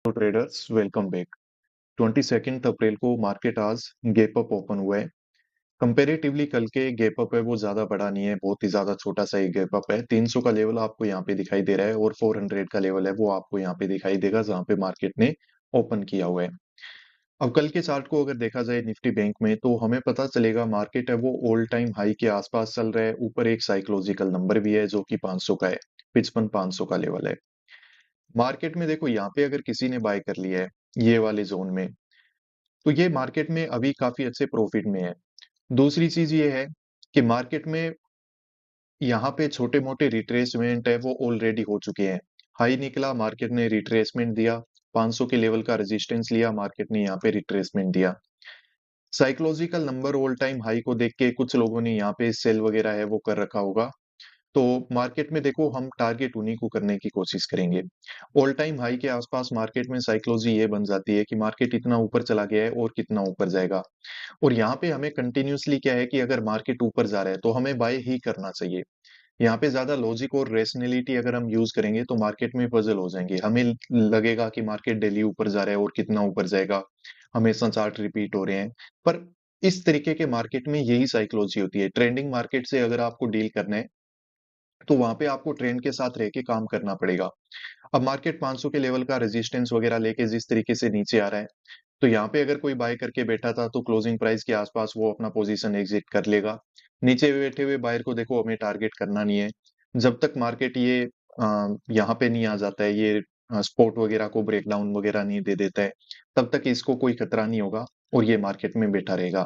तो traders welcome back. 22 अप्रैल को market आज गैप अप ओपन हुआ है। कंपैरेटिवली कल के गैप अप है वो ज्यादा बड़ा नहीं है, बहुत ही ज्यादा छोटा सा ही गैप अप है। 300 का लेवल आपको यहाँ पे दिखाई दे रहा है और 400 का लेवल है वो आपको यहाँ पे दिखाई देगा जहां पे मार्केट ने ओपन किया हुआ है। अब कल के चार्ट को अगर देखा जाए निफ्टी बैंक में तो हमें पता चलेगा मार्केट है वो ऑल टाइम हाई के आसपास चल रहा है। ऊपर एक साइकोलॉजिकल नंबर भी है जो कि 500 का है, 55,500 का लेवल है। मार्केट में देखो यहाँ पे अगर किसी ने बाय कर लिया है ये वाले जोन में, तो ये मार्केट में अभी काफी अच्छे प्रॉफिट में है। दूसरी चीज ये है कि मार्केट में यहाँ पे छोटे मोटे रिट्रेसमेंट है वो ऑलरेडी हो चुके हैं। हाई निकला, मार्केट ने रिट्रेसमेंट दिया, 500 के लेवल का रेजिस्टेंस लिया, मार्केट ने यहाँ पे रिट्रेसमेंट दिया। Psychological number all time high को देख के कुछ लोगों ने यहाँ पे सेल वगैरह है वो कर रखा होगा। तो मार्केट में देखो हम टारगेट उन्हीं को करने की कोशिश करेंगे। ऑल टाइम हाई के आसपास मार्केट में साइकोलॉजी ये बन जाती है कि मार्केट इतना ऊपर चला गया है और कितना ऊपर जाएगा। और यहाँ पे हमें कंटिन्यूअसली क्या है कि अगर मार्केट ऊपर जा रहा है तो हमें बाय ही करना चाहिए। यहाँ पे ज्यादा लॉजिक और रेशनैलिटी अगर हम यूज करेंगे तो मार्केट में पजल हो जाएंगे। हमें लगेगा कि मार्केट डेली ऊपर जा रहा है और कितना ऊपर जाएगा, हमेशा चार्ट रिपीट हो रहे हैं। पर इस तरीके के मार्केट में यही साइकोलॉजी होती है। ट्रेंडिंग मार्केट से अगर आपको डील करना है तो वहां पे आपको ट्रेंड के साथ रह के काम करना पड़ेगा। अब मार्केट 500 के लेवल का रेजिस्टेंस वगैरह लेके जिस तरीके से नीचे आ रहा है, तो यहाँ पे अगर कोई बाय करके बैठा था तो क्लोजिंग प्राइस के आसपास वो अपना पोजीशन एग्जिट कर लेगा। नीचे बैठे हुए बायर को देखो हमें टारगेट करना नहीं है। जब तक मार्केट ये यहाँ पे नहीं आ जाता है, ये स्पोर्ट वगैरह को ब्रेकडाउन वगैरह नहीं दे देता है, तब तक इसको कोई खतरा नहीं होगा और ये मार्केट में बैठा रहेगा।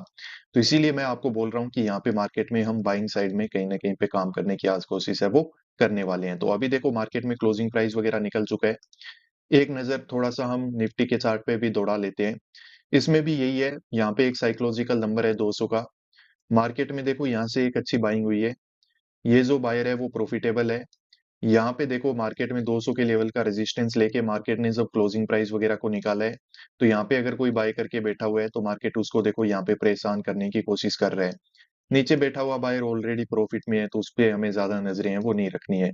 तो इसीलिए मैं आपको बोल रहा हूँ कि यहाँ पे मार्केट में हम बाइंग साइड में कहीं ना कहीं पे काम करने की आज कोशिश है वो करने वाले हैं। तो अभी देखो मार्केट में क्लोजिंग प्राइस वगैरह निकल चुका है। एक नजर थोड़ा सा हम निफ्टी के चार्ट पे भी दौड़ा लेते हैं। इसमें भी यही है, यहाँ पे एक साइकोलॉजिकल नंबर है 200 का। मार्केट में देखो यहाँ से एक अच्छी बाइंग हुई है, ये जो बायर है वो प्रॉफिटेबल है। यहाँ पे देखो मार्केट में 200 के लेवल का रेजिस्टेंस लेके मार्केट ने जब क्लोजिंग प्राइस वगैरह को निकाला है, तो यहाँ पे अगर कोई बाय करके बैठा हुआ है तो मार्केट उसको देखो यहाँ पे परेशान करने की कोशिश कर रहा है। नीचे बैठा हुआ बायर ऑलरेडी प्रॉफिट में है तो उस पे हमें ज्यादा नजरें हैं वो नहीं रखनी है।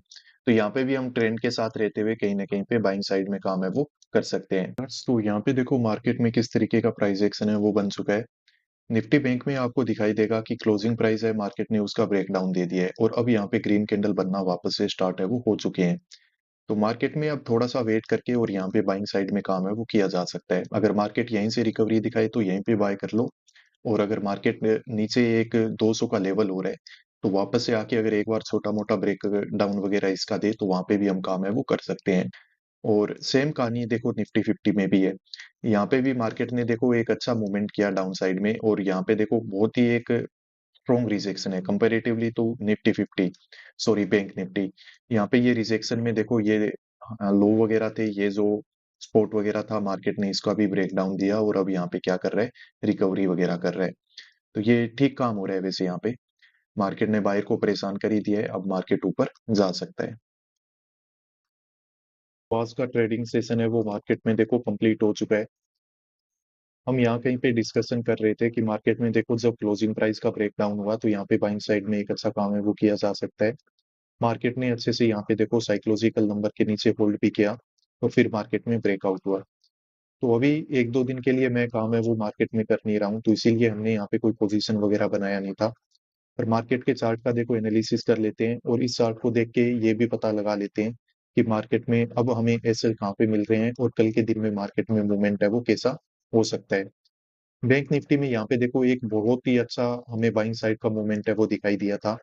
तो यहाँ पे भी हम ट्रेंड के साथ रहते हुए कहीं ना कहीं पे बाइंग साइड में काम है वो कर सकते हैं। तो यहाँ पे देखो मार्केट में किस तरीके का प्राइस एक्शन है वो बन चुका है। निफ्टी बैंक में आपको दिखाई देगा कि क्लोजिंग प्राइस है, मार्केट ने उसका ब्रेकडाउन दे दिया है और अब यहाँ पे ग्रीन कैंडल बनना वापस से स्टार्ट है वो हो चुके हैं। तो मार्केट में अब थोड़ा सा वेट करके और यहाँ पे बाइंग साइड में काम है वो किया जा सकता है। अगर मार्केट यहीं से रिकवरी दिखाए तो यहीं पे बाय कर लो, और अगर मार्केट नीचे एक 200 का लेवल हो रहा है तो वापस से आके अगर एक बार छोटा मोटा ब्रेक डाउन वगैरह इसका दे तो वहां पे भी हम काम है वो कर सकते हैं। और सेम कहानी देखो निफ्टी 50 में भी है। यहाँ पे भी मार्केट ने देखो एक अच्छा मूवमेंट किया डाउन साइड में, और यहाँ पे देखो बहुत ही एक स्ट्रॉन्ग रिजेक्शन है comparatively to Nifty 50, sorry bank Nifty. यहाँ पे ये रिजेक्शन में देखो ये लो वगैरह थे, ये जो स्पोर्ट वगैरह था मार्केट ने इसका भी ब्रेक डाउन दिया और अब यहाँ पे क्या कर रहा है, रिकवरी वगैरह कर रहा है। तो ये ठीक काम हो रहा है वैसे। यहाँ पे मार्केट ने बायर को परेशान कर ही दिया है, अब मार्केट ऊपर जा सकता है। आज का ट्रेडिंग सेशन है वो मार्केट में देखो कंप्लीट हो चुका है। हम यहाँ कहीं पे डिस्कशन कर रहे थे कि मार्केट में देखो जब क्लोजिंग प्राइस का ब्रेकडाउन हुआ तो यहाँ पे बाइंग साइड में एक अच्छा काम है वो किया जा सकता है। मार्केट ने अच्छे से यहाँ पे देखो साइकोलॉजिकल नंबर के नीचे होल्ड भी किया तो फिर मार्केट में ब्रेकआउट हुआ। तो अभी एक दो दिन के लिए मैं काम है वो मार्केट में कर नहीं रहा हूँ, तो इसीलिए हमने यहाँ पे कोई पोजीशन वगैरह बनाया नहीं था। पर मार्केट के चार्ट का देखो एनालिसिस कर लेते हैं और इस चार्ट को देख के ये भी पता लगा लेते हैं कि मार्केट में अब हमें ऐसे कहाँ पे मिल रहे हैं और कल के दिन में मार्केट में मूवमेंट है वो कैसा हो सकता है। बैंक निफ्टी में यहाँ पे देखो एक बहुत ही अच्छा हमें बाइंग साइड का मूवमेंट है वो दिखाई दिया था।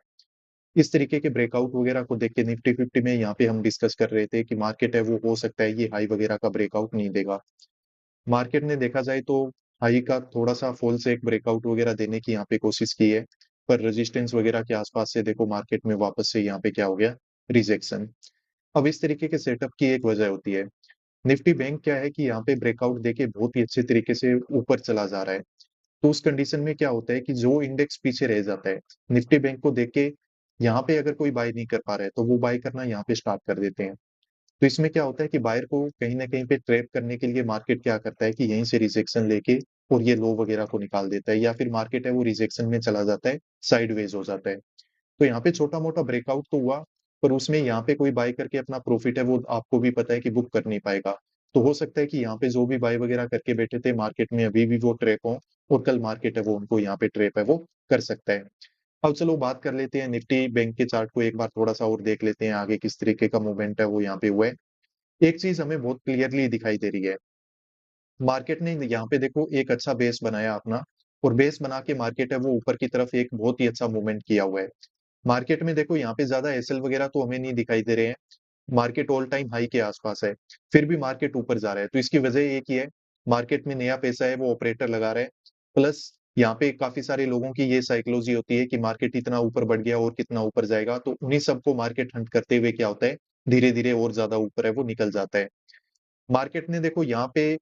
इस तरीके के ब्रेकआउट वगैरह को देख के निफ्टी 50 में यहाँ पे हम डिस्कस कर रहे थे कि मार्केट है वो हो सकता है ये हाई वगैरह का ब्रेकआउट नहीं देगा। मार्केट ने देखा जाए तो हाई का थोड़ा सा फॉल्स एक ब्रेकआउट वगैरह देने की यहाँ पे कोशिश की है, पर रेजिस्टेंस वगैरह के आसपास से देखो मार्केट में वापस से यहाँ पे क्या हो गया, रिजेक्शन। अब इस तरीके के सेटअप की एक वजह होती है, निफ्टी बैंक क्या है कि यहाँ पे ब्रेकआउट देके बहुत ही अच्छे तरीके से ऊपर चला जा रहा है। तो उस कंडीशन में क्या होता है कि जो इंडेक्स पीछे रह जाता है, निफ्टी बैंक को देख के यहाँ पे अगर कोई बाय नहीं कर पा रहा है तो वो बाय करना यहाँ पे स्टार्ट कर देते हैं। तो इसमें क्या होता है कि बायर को कहीं ना कहीं पे ट्रैप करने के लिए मार्केट क्या करता है कि यहीं से रिजेक्शन लेके और ये लो वगैरह को निकाल देता है, या फिर मार्केट है वो रिजेक्शन में चला जाता है, साइडवेज हो जाता है। तो यहाँ पे छोटा मोटा ब्रेकआउट तो हुआ, पर उसमें यहाँ पे कोई बाय करके अपना प्रॉफिट है वो आपको भी पता है कि बुक कर नहीं पाएगा। तो हो सकता है कि यहाँ पे जो भी बाय वगैरह करके बैठे थे मार्केट में अभी भी वो ट्रैप हों और कल मार्केट है वो उनको यहाँ पे ट्रैप है वो कर सकता है। अब चलो बात कर लेते हैं निफ्टी बैंक के चार्ट को एक बार थोड़ा-सा और देख लेते हैं आगे किस तरीके का मूवमेंट है वो यहाँ पे हुआ है। एक चीज़ हमें बहुत क्लियरली दिखाई दे रही है, मार्केट ने यहाँ पे देखो एक अच्छा बेस बनाया अपना और बेस बना के मार्केट है वो ऊपर की तरफ एक बहुत ही अच्छा मूवमेंट किया हुआ है। मार्केट में देखो यहाँ पे ज़्यादा एसएल वगैरह तो हमें नहीं दिखाई दे रहे हैं, मार्केट ऑल टाइम हाई के आसपास है, फिर भी मार्केट ऊपर जा रहा है। तो इसकी वजह एक ही है, मार्केट में नया पैसा है वो ऑपरेटर लगा रहा है, प्लस यहाँ पे काफ़ी सारे लोगों की ये साइकोलॉजी होती है कि मार्केट इतना ऊपर बढ़ गया और कितना ऊपर जाएगा, तो उन्हीं सबको मार्केट हंट करते हुए क्या होता है, धीरे-धीरे और ज़्यादा ऊपर है वो निकल जाता है। मार्केट ने देखो यहाँ पे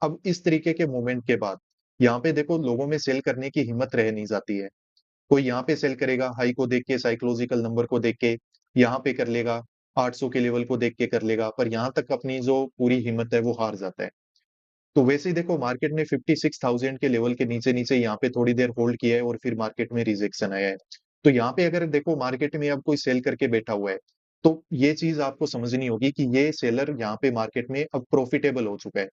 अब इस तरीके के मूवमेंट के बाद, यहाँ पे देखो लोगों में सेल करने की हिम्मत रह नहीं जाती है। कोई यहाँ पे सेल करेगा, हाई को देख के, साइकोलॉजिकल नंबर को देख के, यहाँ पे कर लेगा, 800 के लेवल को देख के कर लेगा, पर यहाँ तक अपनी जो पूरी हिम्मत है वो हार जाता है। तो वैसे ही देखो मार्केट ने 56,000 के लेवल के नीचे-नीचे यहाँ पे थोड़ी देर होल्ड किया है और फिर मार्केट में रिजेक्शन आया है। तो यहाँ पे अगर देखो मार्केट में अब कोई सेल करके बैठा हुआ है, तो ये चीज़ आपको समझनी होगी कि ये सेलर यहाँ पे मार्केट में अब प्रॉफिटेबल हो चुका है।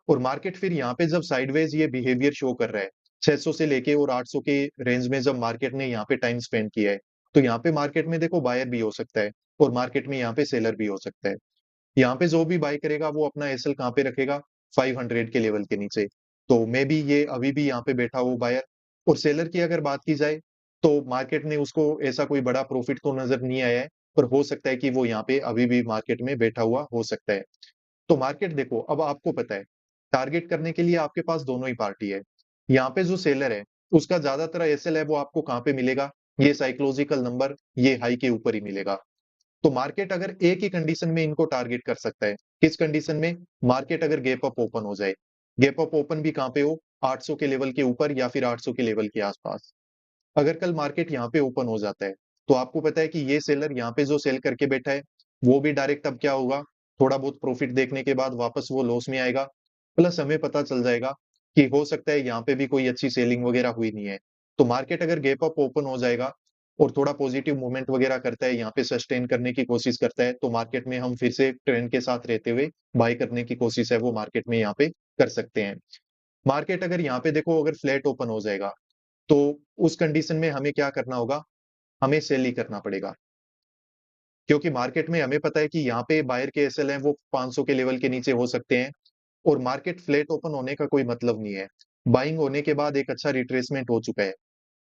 और मार्केट फिर यहाँ पे जब साइडवेज ये बिहेवियर शो कर रहा है, 600 से लेके और 800 के रेंज में जब मार्केट ने यहाँ पे टाइम स्पेंड किया है, तो यहाँ पे मार्केट में देखो बायर भी हो सकता है और मार्केट में यहाँ पे सेलर भी हो सकता है। यहाँ पे जो भी बाय करेगा वो अपना एसएल कहाँ पे रखेगा? 500 के लेवल के नीचे। तो मे बी ये अभी भी यहाँ पे बैठा हो बायर और सेलर की अगर बात की जाए, तो मार्केट ने उसको ऐसा कोई बड़ा प्रॉफिट तो नज़र नहीं आया है, पर हो सकता है कि वो यहाँ पे अभी भी मार्केट में बैठा हुआ हो सकता है। तो मार्केट देखो अब आपको पता है, टारगेट करने के लिए आपके पास दोनों ही पार्टी है। यहाँ पे जो सेलर है, उसका ज़्यादातर एसएल है वो आपको कहाँ पे मिलेगा? ये साइकोलॉजिकल नंबर, ये हाई के ऊपर ही मिलेगा। तो मार्केट अगर एक ही कंडीशन में इनको टारगेट कर सकता है, किस कंडीशन में? मार्केट अगर गैप अप ओपन हो जाए। गैप अप ओपन भी कहाँ पे हो? 800 के लेवल के ऊपर या फिर 800 के लेवल के आसपास। अगर कल मार्केट यहाँ पे ओपन हो जाता है, तो आपको पता है कि ये सेलर यहाँ पे जो सेल करके बैठा है, वो भी डायरेक्ट अब क्या होगा, थोड़ा बहुत प्रॉफिट देखने के बाद वापस वो लॉस में आएगा। प्लस हमें पता चल जाएगा कि हो सकता है यहाँ पे भी कोई अच्छी सेलिंग वगैरह हुई नहीं है। तो मार्केट अगर गैप अप ओपन हो जाएगा और थोड़ा पॉजिटिव मूवमेंट वगैरह करता है, यहाँ पे सस्टेन करने की कोशिश करता है, तो मार्केट में हम फिर से ट्रेंड के साथ रहते हुए बाय करने की कोशिश है वो मार्केट में यहाँ पे कर सकते हैं। मार्केट अगर यहाँ पे देखो अगर फ्लैट ओपन हो जाएगा, तो उस कंडीशन में हमें क्या करना होगा? हमें सेल ही करना पड़ेगा। क्योंकि मार्केट में हमें पता है कि यहाँ पे बायर के एसएल हैं वो 500 के लेवल के नीचे हो सकते हैं और मार्केट फ्लैट ओपन होने का कोई मतलब नहीं है। बाइंग होने के बाद एक अच्छा रिट्रेसमेंट हो चुका है।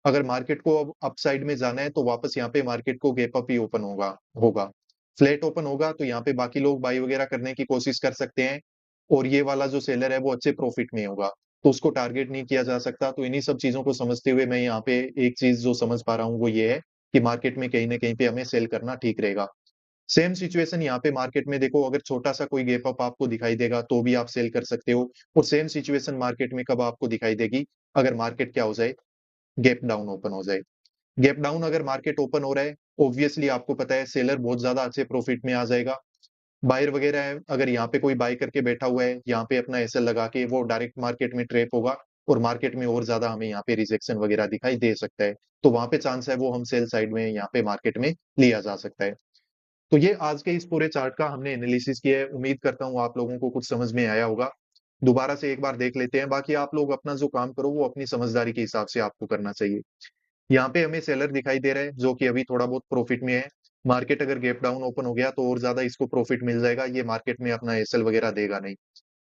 अगर मार्केट को अब अपसाइड में जाना है तो वापस यहाँ पे मार्केट को गैप अप ही ओपन होगा। फ्लैट ओपन होगा तो यहाँ पे बाकी लोग बाय वगैरह करने की कोशिश कर सकते हैं और ये वाला जो सेलर है वो अच्छे प्रॉफिट में होगा। तो उसको टारगेट नहीं किया जा सकता। तो इन्हीं सब चीज़ों को समझते हुए मैं यहाँ पे एक चीज़ जो समझ पा रहा हूँ वो ये है कि मार्केट में कहीं न कहीं पे हमें सेल करना ठीक रहेगा। सेम सिचुएशन यहाँ पे मार्केट में देखो अगर छोटा-सा कोई गैप अप आपको दिखाई देगा तो भी आप सेल कर सकते हो और सेम सिचुएशन मार्केट में कब आपको दिखाई देगी? अगर मार्केट क्या हो जाए? गैप डाउन ओपन हो जाए। गैप डाउन अगर मार्केट ओपन हो रहा है, ऑब्वियसली आपको पता है सेलर बहुत ज़्यादा अच्छे प्रॉफिट में आ जाएगा। बायर वगैरह है, अगर यहाँ पे कोई बाय करके बैठा हुआ है, यहाँ पे अपना एसएल लगा के वो डायरेक्ट मार्केट में ट्रैप होगा और मार्केट में और ज़्यादा हमें यहाँ पे रिजेक्शन वगैरह दिखाई दे सकता है। तो वहाँ पे चांस है वो हम सेल साइड में यहाँ पे मार्केट में लिया जा सकता है। तो ये आज के इस पूरे चार्ट का हमने एनालिसिस किया है। उम्मीद करता हूँ आप लोगों को कुछ समझ में आया होगा। दोबारा से एक बार देख लेते हैं, बाकी आप लोग अपना जो काम करो वो अपनी समझदारी के हिसाब से आपको करना चाहिए। यहाँ पे हमें सेलर दिखाई दे रहा है, जो कि अभी थोड़ा बहुत प्रॉफिट में है। मार्केट अगर गैप डाउन ओपन हो गया तो और ज़्यादा इसको प्रॉफिट मिल जाएगा, ये मार्केट में अपना एसएल वगैरह देगा नहीं।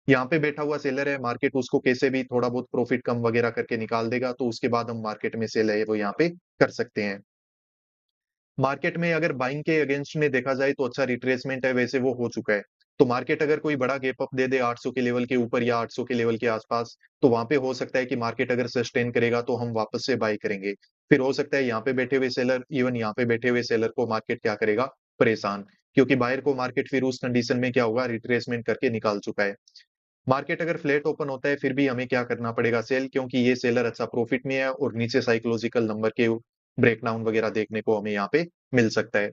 यहाँ पे बैठा हुआ सेलर है, मार्केट उसको कैसे भी थोड़ा बहुत प्रॉफिट कम वगैरह करके निकाल देगा, तो उसके बाद हम मार्केट में सेल है वो यहाँ पे कर सकते हैं। मार्केट में अगर बाइंग के अगेंस्ट में देखा जाए तो अच्छा रिट्रेसमेंट है, वैसे वो हो चुका है। तो मार्केट अगर कोई बड़ा गैप अप दे दे 800 के लेवल के ऊपर या 800 के लेवल के आसपास, तो वहाँ पे हो सकता है कि मार्केट अगर सस्टेन करेगा तो हम वापस से बाय करेंगे। फिर हो सकता है यहाँ पे बैठे हुए सेलर, इवन यहाँ पे बैठे हुए सेलर को मार्केट क्या करेगा? परेशान। क्योंकि बायर को मार्केट फिर उस कंडीशन में क्या होगा? रिट्रेसमेंट करके निकाल चुका है। मार्केट अगर फ्लैट ओपन होता है फिर भी हमें क्या करना पड़ेगा? सेल, क्योंकि ये सेलर अच्छा प्रॉफिट में है और नीचे साइकोलॉजिकल नंबर के ब्रेकडाउन वगैरह देखने को हमें यहाँ पे मिल सकता है।